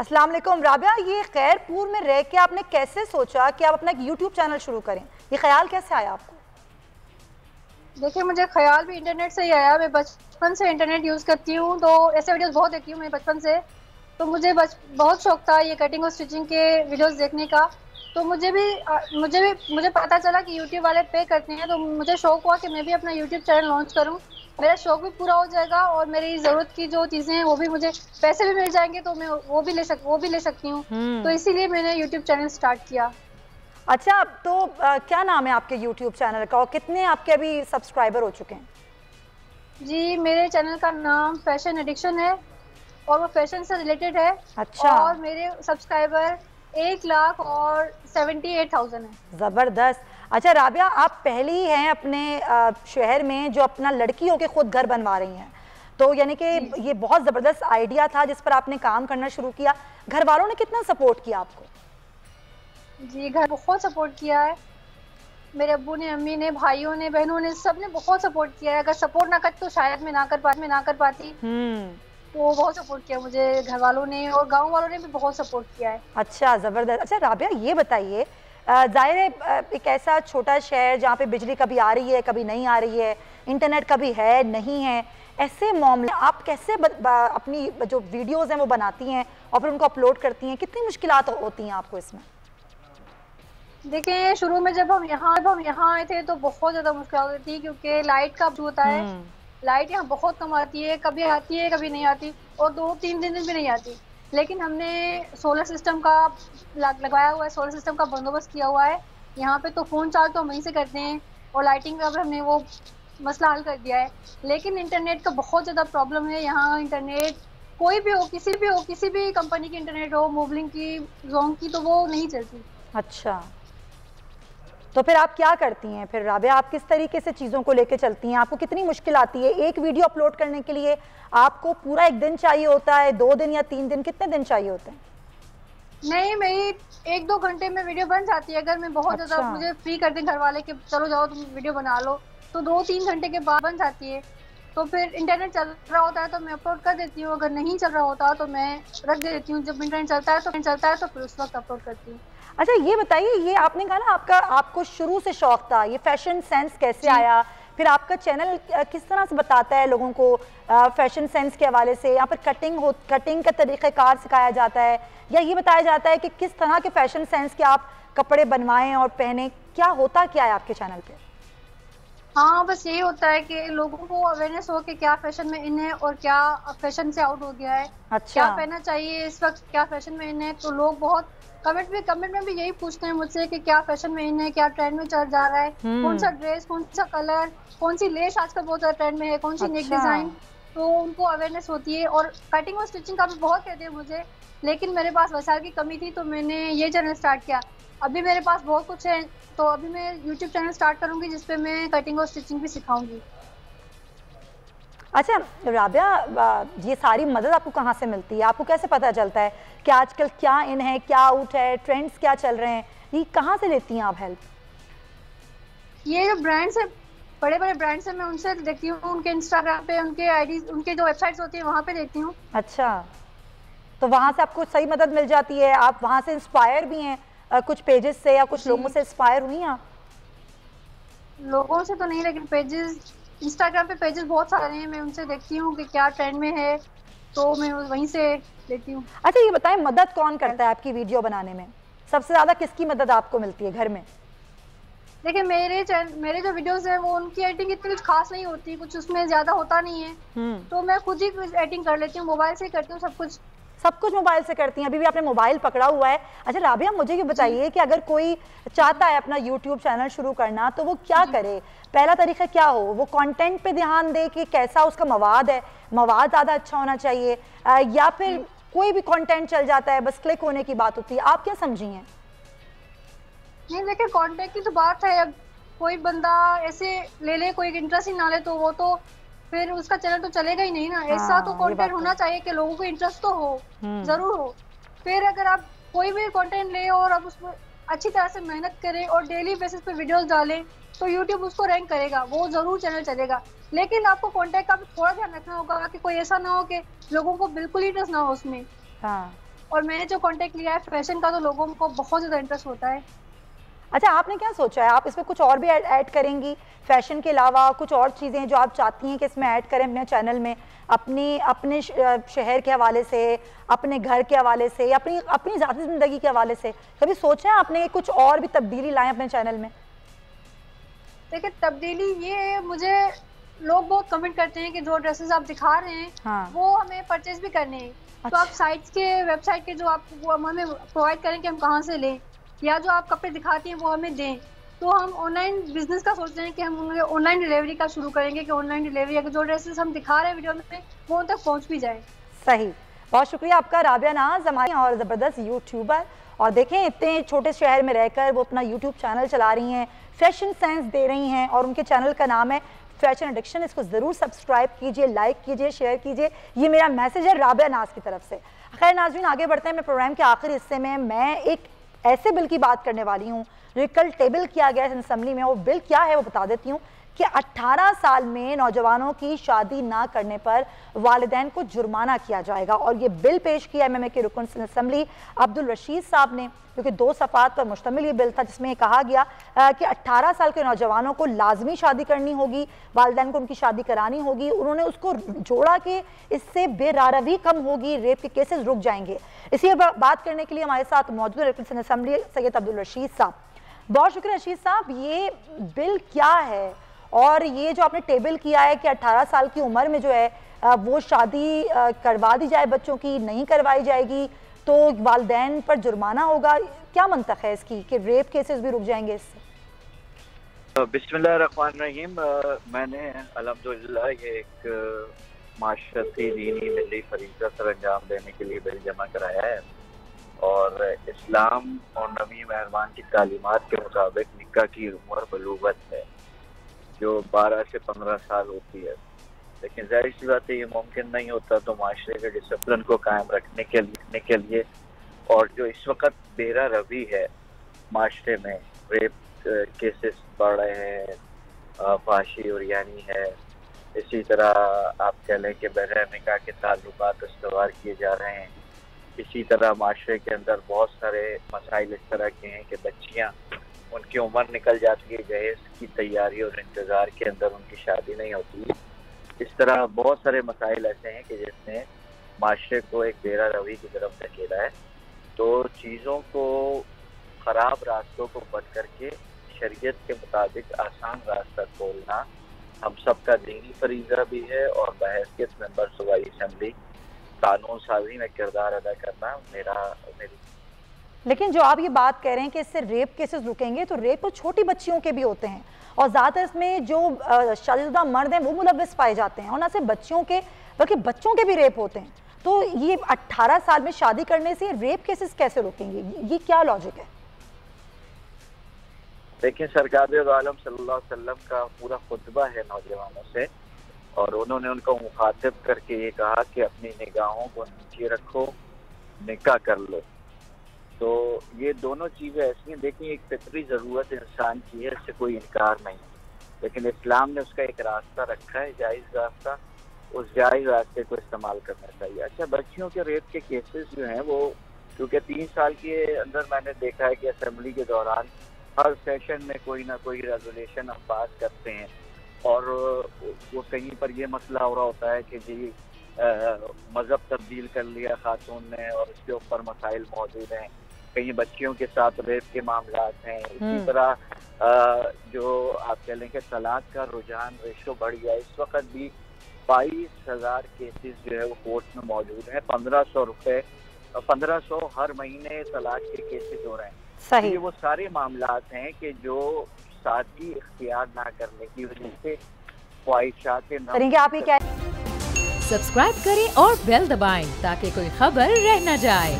अस्सलाम वालेकुम राबिया, ये खैरपुर में रह के आपने कैसे सोचा कि आप अपना एक यूट्यूब चैनल शुरू करें? ये ख्याल कैसे आया आपको? देखिए, मुझे ख्याल भी इंटरनेट से ही आया। मैं बचपन से इंटरनेट यूज़ करती हूँ, तो ऐसे वीडियोस बहुत देखती हूँ मैं बचपन से। तो मुझे बहुत शौक था ये कटिंग और स्टिचिंग के वीडियोस देखने का। तो मुझे पता चला कि यूट्यूब वाले पे करते हैं, तो मुझे शौक हुआ कि मैं भी अपना यूट्यूब चैनल लॉन्च करूँ। मेरा शौक भी पूरा हो जाएगा और मेरी ज़रूरत की जो चीज़ें हैं वो भी, मुझे पैसे भी मिल जाएंगे, तो मैं वो भी ले सकती हूँ। तो इसीलिए मैंने यूट्यूब चैनल स्टार्ट किया। अच्छा, तो क्या नाम है आपके यूट्यूब चैनल का और कितने आपके अभी सब्सक्राइबर हो चुके हैं? जी, मेरे चैनल का नाम फैशन एडिक्शन है और वो फैशन से रिलेटेड है। अच्छा, और मेरे सब्सक्राइबर 1,78,000 है। ज़बरदस्त। अच्छा राबिया, आप पहली हैं अपने शहर में जो अपना लड़की होके खुद घर बनवा रही हैं, तो यानी कि जी ये बहुत ज़बरदस्त आइडिया था जिस पर आपने काम करना शुरू किया। घर वालों ने कितना सपोर्ट किया आपको? जी, घर बहुत सपोर्ट किया है। मेरे अब्बू ने, अम्मी ने, भाइयों ने, बहनों ने, सब ने बहुत सपोर्ट किया है। अगर सपोर्ट ना करते तो शायद मैं ना कर पाती। हम्म। तो बहुत सपोर्ट किया मुझे घर वालों ने, और गांव वालों ने भी बहुत सपोर्ट किया है। अच्छा, ज़बरदस्त। अच्छा राबिया, ये बताइए, ज़ाहिर है एक ऐसा छोटा शहर जहाँ पे बिजली कभी आ रही है कभी नहीं आ रही है, इंटरनेट कभी है नहीं है, ऐसे मामले आप कैसे अपनी जो वीडियोज़ हैं वो बनाती हैं और फिर उनको अपलोड करती हैं? कितनी मुश्किलात होती हैं आपको इसमें? देखिए, शुरू में जब हम यहाँ आए थे तो बहुत ज़्यादा मुश्किल होती थी, क्योंकि लाइट का इशू होता है। लाइट यहाँ बहुत कम आती है, कभी नहीं आती, और 2-3 दिन भी नहीं आती। लेकिन हमने सोलर सिस्टम का लगवाया हुआ है, सोलर सिस्टम का बंदोबस्त किया हुआ है। यहाँ पे तो फ़ोन चार्ज तो हम वहीं से करते हैं, और लाइटिंग का भी हमने वो मसला हल कर दिया है। लेकिन इंटरनेट का बहुत ज़्यादा प्रॉब्लम है यहाँ। इंटरनेट कोई भी हो, किसी भी कंपनी की इंटरनेट हो, मोबलिंग की, जोंग की, तो वो नहीं चलती। अच्छा, तो फिर आप क्या करती हैं? फिर राबिया, आप किस तरीके से चीज़ों को लेके चलती हैं? आपको कितनी मुश्किल आती है? एक वीडियो अपलोड करने के लिए आपको पूरा एक दिन चाहिए होता है, 2 दिन या 3 दिन, कितने दिन चाहिए होते हैं? नहीं, मेरी 1-2 घंटे में वीडियो बन जाती है। अगर मैं बहुत ज़्यादा, अच्छा। मुझे फ्री कर दें घर वाले कि चलो जाओ तुम वीडियो बना लो, तो 2-3 घंटे के बाद बन जाती है। तो फिर इंटरनेट चल रहा होता है तो मैं अपलोड कर देती हूँ, अगर नहीं चल रहा होता तो मैं रख देती हूँ। जब इंटरनेट चलता है तो फिर उस वक्त अपलोड करती हूँ। अच्छा, ये बताइए, ये आपने कहा ना आपको शुरू से शौक था, ये फैशन सेंस कैसे जी। आया? फिर आपका चैनल किस तरह से बताता है लोगों को फैशन सेंस के हवाले से? यहाँ पर कटिंग का तरीक़ाकार सिखाया जाता है या ये बताया जाता है कि किस तरह के फैशन सेंस के आप कपड़े बनवाएं और पहने? क्या होता क्या है आपके चैनल पे? हाँ, बस यही होता है कि लोगों को अवेयरनेस हो कि क्या फैशन में इन है और क्या फैशन से आउट हो गया है, अच्छा। क्या पहनना चाहिए इस वक्त, क्या फैशन में इन है। तो लोग बहुत कमेंट में भी यही पूछते हैं मुझसे कि क्या फैशन में इन है, क्या ट्रेंड में चल जा रहा है, कौन सा ड्रेस, कौन सा कलर, कौन सी लेस आजकल बहुत ज़्यादा ट्रेंड में है, कौन सी नेक अच्छा। डिज़ाइन। तो उनको अवेयरनेस होती है। और कटिंग और स्टिचिंग का भी बहुत कहते हैं मुझे, लेकिन मेरे पास वसाइल की कमी थी, तो मैंने ये चैनल स्टार्ट किया। अभी मेरे पास बहुत कुछ है, तो अभी मैं यूट्यूब चैनल स्टार्ट करूंगी जिसपे मैं कटिंग और स्टिचिंग भी सिखाऊंगी। अच्छा राबिया, ये सारी मदद आपको कहाँ से मिलती है? आपको कैसे पता चलता है कि आजकल क्या इन है, क्या आउट है, ट्रेंड्स क्या चल रहे हैं? ये कहाँ से लेती हैं आप हेल्प? ये जो ब्रांड्स है, बड़े बड़े ब्रांड्स है, मैं उनसे देखती हूँ। उनके इंस्टाग्राम पे, उनके आईडी, उनके जो वेबसाइट्स होती है वहाँ पे देखती हूँ। अच्छा, तो वहाँ से आपको सही मदद मिल जाती है? आप वहाँ से इंस्पायर भी हैं कुछ पेजेस से या कुछ लोगों जी, से इंस्पायर हुई हैं आप? लोगों से तो नहीं, लेकिन पेजेस, इंस्टाग्राम पे पेजेस बहुत सारे हैं, मैं उनसे देखती हूँ कि क्या ट्रेंड में है, तो मैं वहीं से लेती हूँ। अच्छा, ये बताएं, मदद कौन करता है आपकी वीडियो बनाने में? सबसे ज़्यादा किसकी मदद आपको मिलती है घर में? देखिए, मेरे जो वीडियोस हैं वो, उनकी एडिटिंग इतनी कुछ खास नहीं होती, कुछ उसमें ज़्यादा होता नहीं है, तो मैं खुद ही एडिटिंग कर लेती हूँ, मोबाइल से ही करती हूँ सब कुछ। सब कुछ मोबाइल से करती हैं? अभी भी आपने मोबाइल पकड़ा हुआ है। अच्छा राबिया, मुझे ये जी बताइए कि अगर कोई चाहता है अपना यूट्यूब चैनल शुरू करना, तो वो क्या जी करे? पहला तरीका क्या हो? वो कंटेंट पे ध्यान दे कि कैसा उसका मवाद है, मवाद ज़्यादा अच्छा होना चाहिए, या फिर जी। कोई भी कंटेंट चल जाता है, बस क्लिक होने की बात होती है? आप क्या समझी हैं? नहीं, देखिए, कांटेक्ट की तो बात है। अब कोई बंदा ऐसे ले ले, कोई इंटरेस्ट ही ना ले, तो वो तो फिर उसका चैनल तो चलेगा ही नहीं ना। ऐसा तो हाँ, ये कंटेंट बात तो होना है। चाहिए कि लोगों को इंटरेस्ट तो हो, हम्म। जरूर हो। फिर अगर आप कोई भी कंटेंट ले और आप उसमें अच्छी तरह से मेहनत करें और डेली बेसिस पे वीडियोस डालें, तो यूट्यूब उसको रैंक करेगा, वो जरूर चैनल चलेगा। लेकिन आपको कंटेंट का भी थोड़ा ध्यान रखना होगा कि कोई ऐसा ना हो कि लोगों को बिल्कुल ही इंटरेस्ट ना हो उसमें। हाँ, और मैंने जो कॉन्टेक्ट लिया है फैशन का, तो लोगों को बहुत ज़्यादा इंटरेस्ट होता है। अच्छा, आपने क्या सोचा है, आप इसमें कुछ और भी ऐड करेंगी फैशन के अलावा? कुछ और चीज़ें जो आप चाहती हैं कि इसमें ऐड करें अपने चैनल में, अपने शहर के हवाले से, अपने घर के हवाले से, या अपनी ज़ाती ज़िंदगी के हवाले से कभी सोचा है आपने कुछ और भी तब्दीली लाएं अपने चैनल में? देखिए, तब्दीली ये मुझे लोग बहुत कमेंट करते हैं कि जो ड्रेसेस आप दिखा रहे हैं हाँ। वो हमें परचेज भी करने हैं। अच्छा। तो आप साइट्स के, वेबसाइट के जो आप वो हमें प्रोवाइड करें कि हम कहाँ से लें, या जो आप कपड़े दिखाती हैं वो हमें दें। तो हम ऑनलाइन बिजनेस का सोच रहे हैं कि हम उन्हें ऑनलाइन डिलीवरी का शुरू करेंगे, कि ऑनलाइन डिलीवरी अगर जो ड्रेसेस हम दिखा रहे हैं वीडियो में वो उन तक पहुँच भी जाए। सही, बहुत शुक्रिया आपका राबिया नाज, हमारी और ज़बरदस्त यूट्यूबर। और देखें, इतने छोटे शहर में रहकर वो अपना यूट्यूब चैनल चला रही हैं, फैशन सेंस दे रही हैं, और उनके चैनल का नाम है फैशन एडिक्शन। इसको ज़रूर सब्सक्राइब कीजिए, लाइक कीजिए, शेयर कीजिए। ये मेरा मैसेज है राबिया नाज की तरफ से। खैर नाज़रीन, आगे बढ़ते हैं। मैं प्रोग्राम के आखिरी हिस्से में मैं एक ऐसे बिल की बात करने वाली हूँ जो कल टेबल किया गया है असेंबली में। वो बिल क्या है वो बता देती हूँ कि 18 साल में नौजवानों की शादी ना करने पर वालिदैन को जुर्माना किया जाएगा। और ये बिल पेश किया एमएमए के रुकन असेंबली अब्दुल रशीद साहब ने, क्योंकि 2 सफ़ात पर मुश्तमिल ये बिल था, जिसमें कहा गया कि 18 साल के नौजवानों को लाजमी शादी करनी होगी, वालिदैन को उनकी शादी करानी होगी। उन्होंने उसको जोड़ा कि इससे बेरारवी कम होगी, रेप के केसेस रुक जाएंगे। इसी बात करने के लिए हमारे साथ मौजूद रुकन असेंबली सैयद अब्दुल रशीद साहब। बहुत शुक्रिया रशीद साहब। ये बिल क्या है, और ये जो आपने टेबल किया है कि 18 साल की उम्र में जो है वो शादी करवा दी जाए बच्चों की, नहीं करवाई जाएगी तो वालिदैन पर जुर्माना होगा, क्या मंतक है इसकी कि रेप केसेस भी रुक जाएंगे इससे? बिस्मिल्लाहिर्रहमानिर्रहीम। मैंने अल्हम्दुलिल्लाह ये एक माशरती दीनी मिली फरीज़ा सर अंजाम देने के लिए बिल जमा कराया है, और इस्लाम और नबी मेहरबान की तालीमात के मुताबिक निकाह की उम्र बलूगत है जो 12 से 15 साल होती है। लेकिन जाहिर सी बात है ये मुमकिन नहीं होता, तो माशरे के डिसिप्लिन को कायम रखने के लिए और जो इस वक्त बेरा रवी है माशरे में, रेप केसेस बढ़ रहे हैं, फाशी और यानी है, इसी तरह आप कह लें कि बगैर निकाह के ताल्लुकात इस्तवार किए जा रहे हैं। इसी तरह माशरे के अंदर बहुत सारे मसाइल इस तरह के हैं कि बच्चियाँ, उनकी उम्र निकल जाती है, जहेज की तैयारी और इंतज़ार के अंदर उनकी शादी नहीं होती। इस तरह बहुत सारे मसाइल ऐसे हैं कि जिसने माशरे को एक बेरा रवी की तरफ धकेला है। तो चीज़ों को, ख़राब रास्तों को बंद करके शरीयत के मुताबिक आसान रास्ता खोलना हम सबका दीनी फरीज़ा भी है, और बहैसियत मेंबर सूबाई असेंबली कानून साजी में किरदार अदा करना मेरी। लेकिन जो आप ये बात कह रहे हैं कि इससे रेप केसेस रुकेंगे, तो रेप तो छोटी बच्चियों के भी होते हैं, और ज़्यादातर इसमें जो शादीशुदा मर्द हैं वो मुलव्वस पाए जाते हैं, और ना सिर्फ बच्चियों के बल्कि बच्चों के भी रेप होते हैं। तो ये 18 साल में शादी करने से रेप केसेस कैसे रुकेंगे, ये क्या लॉजिक है? देखिए, सरकार आलम सल्लल्लाहु अलैहि वसल्लम का पूरा खुतबा है नौजवानों से, और उन्होंने उनको मुखातिब करके ये कहा कि अपनी निगाहों को नीचे रखो, निकाह कर लो। तो ये दोनों चीज़ें ऐसी हैं, देखिए एक फितरी ज़रूरत इंसान की है, इससे कोई इनकार नहीं, लेकिन इस्लाम ने उसका एक रास्ता रखा है, जायज़ रास्ता, उस जायज़ रास्ते को इस्तेमाल करना चाहिए। अच्छा, बच्चियों के रेप के केसेस जो हैं वो, क्योंकि 3 साल के अंदर मैंने देखा है कि असेंबली के दौरान हर सेशन में कोई ना कोई रेजोल्यूशन हम पास करते हैं, और वो कहीं पर ये मसला हो रहा होता है कि जी मज़हब तब्दील कर लिया खातून ने, और उसके ऊपर मसाइल मौजूद हैं, कहीं बच्चियों के साथ रेप के मामलात हैं। इसी तरह जो आप कह लें कि तलाक का रुझान रेशो बढ़ गया, इस वक्त भी 22,000 केसेस जो है वो कोर्ट में मौजूद हैं। 1500 हर महीने तलाक के केसेस हो रहे हैं। सही। ये वो सारे मामलात हैं कि जो सादगी इख्तियार ना करने की वजह से ख्वाहिशात आप ये क्या सब्सक्राइब करें और बेल दबाएं ताकि कोई खबर रह न जाए।